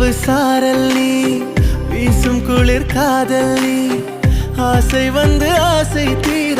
இரவு சாரல் நீ வீசும் குளிர் காதல் நீ ஆசை வந்து ஆசை தீர